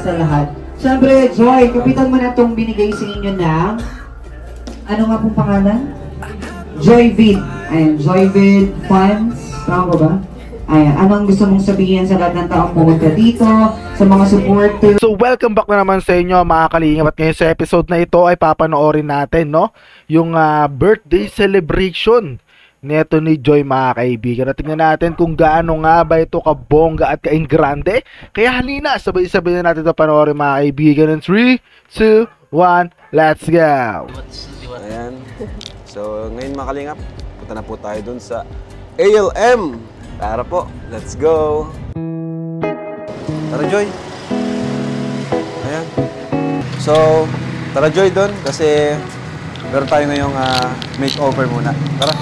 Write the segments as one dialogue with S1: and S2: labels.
S1: Sa lahat. Siyempre, Joy, kapitan mo na itong binigay sa inyo na, ano nga pong pangalan? Joyvid. Ayan, Joyvid Funds. Tama ba? Ayan, anong gusto mong sabihin sa lahat ng taong pumunta dito, sa mga supporters?
S2: So welcome back na naman sa inyo mga kalingap, at ngayon sa episode na ito ay papanoorin natin yung birthday celebration neto ni Joy mga kaibigan. At tingnan natin kung gaano nga ba ito kabongga at kaingrande. Kaya halina, sabay-sabay na natin ito panoorin mga kaibigan. In 3, 2, 1, let's go!
S3: Ayan. So ngayon mga kalingap, punta na po tayo dun sa ALM. Tara po, let's go! Tara Joy! Ayan. So, tara Joy doon kasi meron tayo ngayong makeover muna. Tara!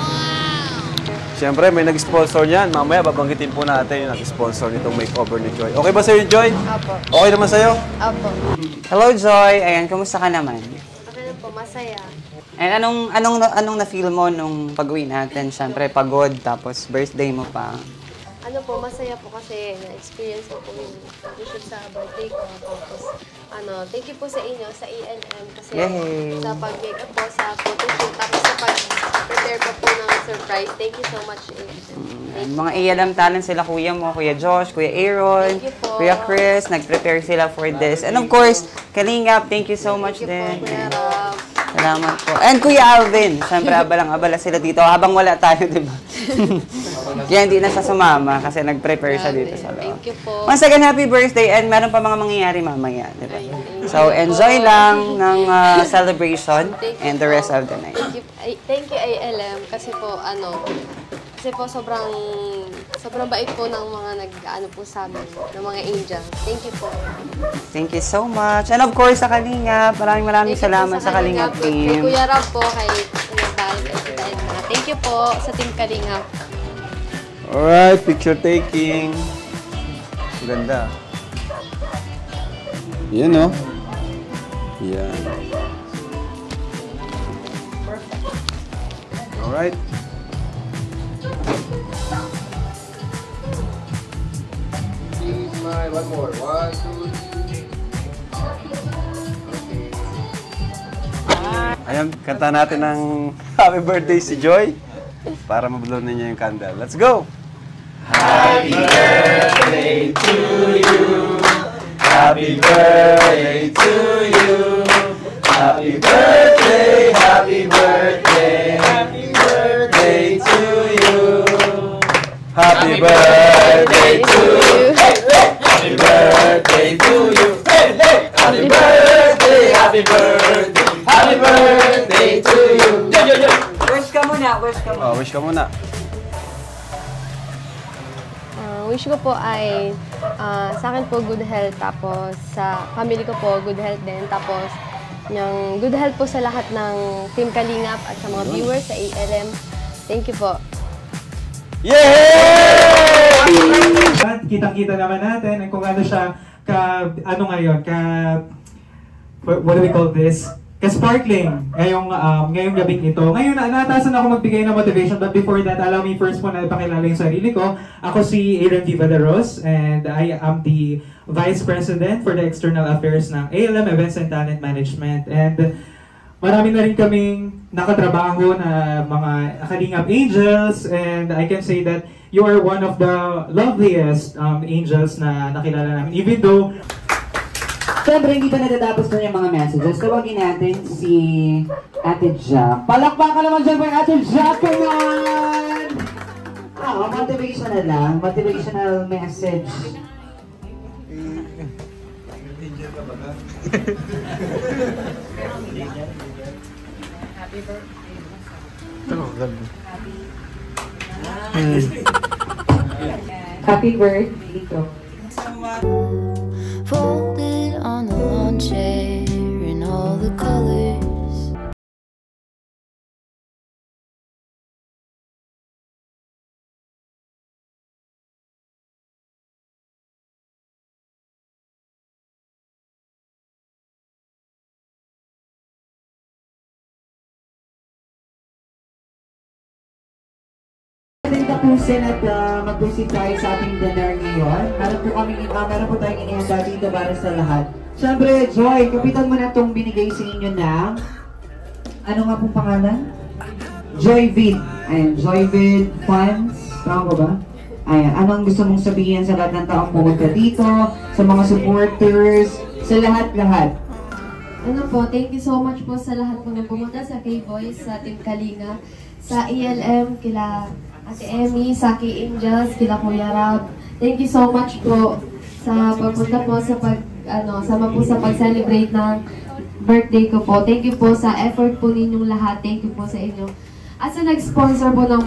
S3: Siyempre, may nag-sponsor niyan. Mamaya babanggitin po natin yung nag-sponsor nitong makeover ni Joy. Okay ba sa'yo Joy?
S4: Apo.
S3: Okay naman sa'yo?
S4: Apo.
S5: Hello Joy, ayan, kumusta ka naman?
S4: Okay na po, masaya.
S5: And anong na-feel mo nung pag-uwi natin? Siyempre pagod, tapos birthday mo pa.
S4: Ano po, masaya po kasi na-experience ko po yung pag-shoot sa birthday ko. Tapos, thank you po sa inyo, sa ALM, kasi
S5: Yay!
S4: sa pag-make up po, sa photoshoot, tapos sa pag-prepare po po ng surprise. Thank you so much, ALM.
S5: Mga ALM talent sila, kuya mo, Kuya Josh, Kuya Aaron,
S4: Thank you po.
S5: Kuya Chris, nag-prepare sila for this. And of course, Kalingap, thank you so much
S4: Thank you
S5: din.
S4: po, Kuya Rob.
S5: Salamat po. And Kuya Alvin, siyempre abalang-abala sila dito habang wala tayo, di ba? Kaya hindi na siya sumama kasi nag-prepare siya dito sa loob.
S4: Thank you po.
S5: Once again, happy birthday, and meron pa mga mangyayari mamaya, di ba? So, enjoy lang ng celebration and the rest of the night.
S4: Thank you, ALM, kasi po, sobrang bait po ng mga nag-ano po sa amin, ng mga angel. Thank you po.
S5: Thank you so much. And of course, sa Kalingap, maraming salamat sa Kalingap
S4: Kay
S5: team.
S4: Kuya Rob po, kay Kuya Val, kay Tita Edna. Thank you po sa Team Kalingap.
S3: Alright, picture taking. Ganda. Yan o. Yan. Alright. Smile, one more. 1, 2, 3. Ayan, kanta natin ng happy birthday si Joy para mablow ninyo yung candle. Let's go! Happy birthday to you. Happy birthday to you. Happy birthday, happy birthday. Happy birthday to you. Happy birthday to you. Happy birthday to you. Happy birthday, happy birthday. Happy birthday to you.
S5: Wish ka muna, wish ka muna.
S3: Oh, wish ka muna.
S4: Wish ko po ay sa akin po good health, tapos sa family ko po good health din, tapos yung good health po sa lahat ng Team Kalingap at sa mga viewers sa ALM. Thank you po.
S3: Yay!
S6: Kitang-kita naman natin kung ano siya what do we call this? Ka-sparkling ngayong gabing ito. Ngayon, naatasan ako magbigay ng motivation, but before that, allow me first po na ipakilala yung sarili ko. Ako si Aaron Vivadaros, and I am the Vice President for the External Affairs ng ALM Events and Talent Management. And marami na rin kaming nakatrabaho na mga Kalingap Angels, and I can say that you are one of the loveliest angels na nakilala namin. Even though
S1: Siyempre, hindi pa natatapos na yung mga messages. Tawagin natin si Ate Jack. Palakpakan naman dyan by Ate Jack! Come on! Motivational lang. Motivational message. Happy birthday dito.
S7: Folded on the lawn chair in all the colors.
S1: tapusin at mag-proceed tayo sa ating dinner ngayon. Meron po tayong inihanda dito para sa lahat. Siyempre, Joy, kapitan mo na itong binigay sa inyo na, ano nga pong pangalan? Joyvid. Ayan, Joyvid Funds. Tama ba? Ayan, anong gusto mong sabihin sa lahat ng taong pumunta dito, sa mga supporters, sa lahat-lahat?
S4: Ano po, thank you so much po sa lahat po na pumunta sa K-Boys, sa Team Kalinga, sa ELM, kila Ate Emmy, sa K-Angels, kila Kuya Rab. Thank you so much po sa pagpunta po sa sama po sa pag-celebrate ng birthday ko po. Thank you po sa effort po ninyong lahat. Thank you po sa inyo. At sa nag-sponsor po ng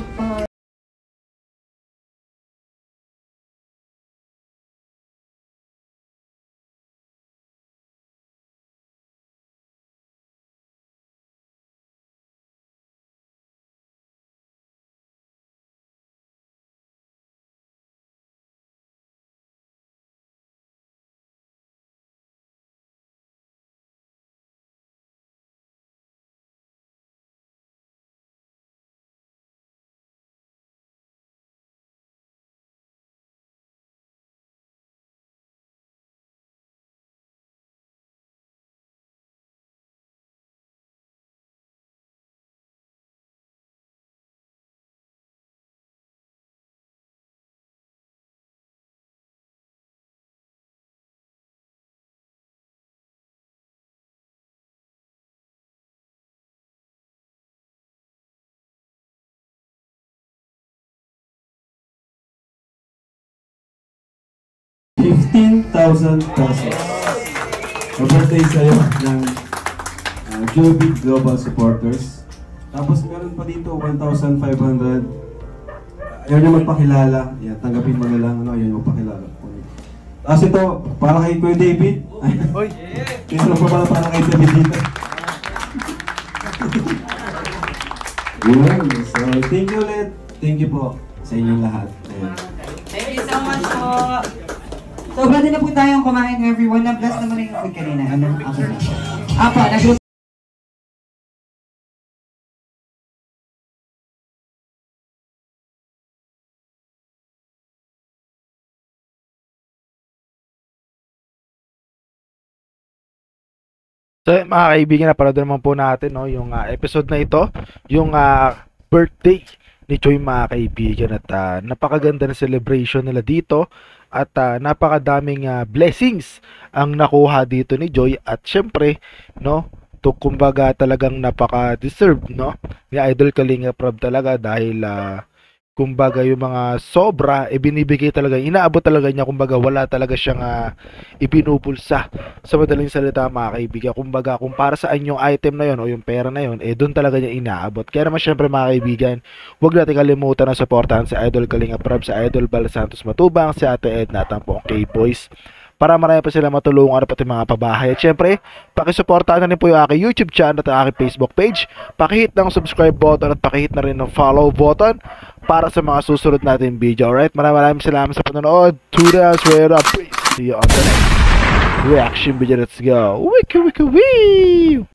S8: ₱15,000 pesos. Birthday sa'yo ng Joyvid Global Supporters. Tapos meron pa dito 1,500. Ayaw niyo magpakilala. Yan, tanggapin mo na lang. Ayaw niyo magpakilala. Tapos ito, para kay Kuya David. Oy! Ito pa pala para kay David dito. Yun. So, thank you ulit. Thank you po sa inyong lahat. Ayan.
S5: Thank you so much po.
S1: So, pwede na po tayong kumain, everyone. Na-bless naman na yung food kanina. Ano? Okay na po. Apa, nag-
S2: So mga kaibigan, napanood naman po natin no, yung episode na ito, yung birthday ni Joy mga kaibigan at napakaganda na celebration nila dito at napakadaming blessings ang nakuha dito ni Joy at syempre no, to kumbaga talagang napaka-deserve no, ni Idol Kalinga Prab talaga dahil kumbaga yung mga sobra binibigay talaga, inaabot talaga niya, kumbaga wala talaga siyang ipinupulsa sa madaling salita mga kaibigan. Kumbaga kung para saan yung item na yon o yung pera na yon, doon talaga niya inaabot. Kaya naman syempre mga kaibigan, huwag natin kalimutan na supportahan si Idol Kalinga Prab, si Idol Bal Santos Matubang, si Ate Edna at ang buong K-Boys para marami pa sila matulungan pati mga pabahay. At syempre, pakisuportahan na rin po yung aking YouTube channel at aking Facebook page. Pakihit ng subscribe button at pakihit na rin ng follow button para sa mga susunod natin video. Alright, maraming salamat sa panonood. Tudas, we're up. See you on the next reaction video. Let's go. Wiki wiki wee!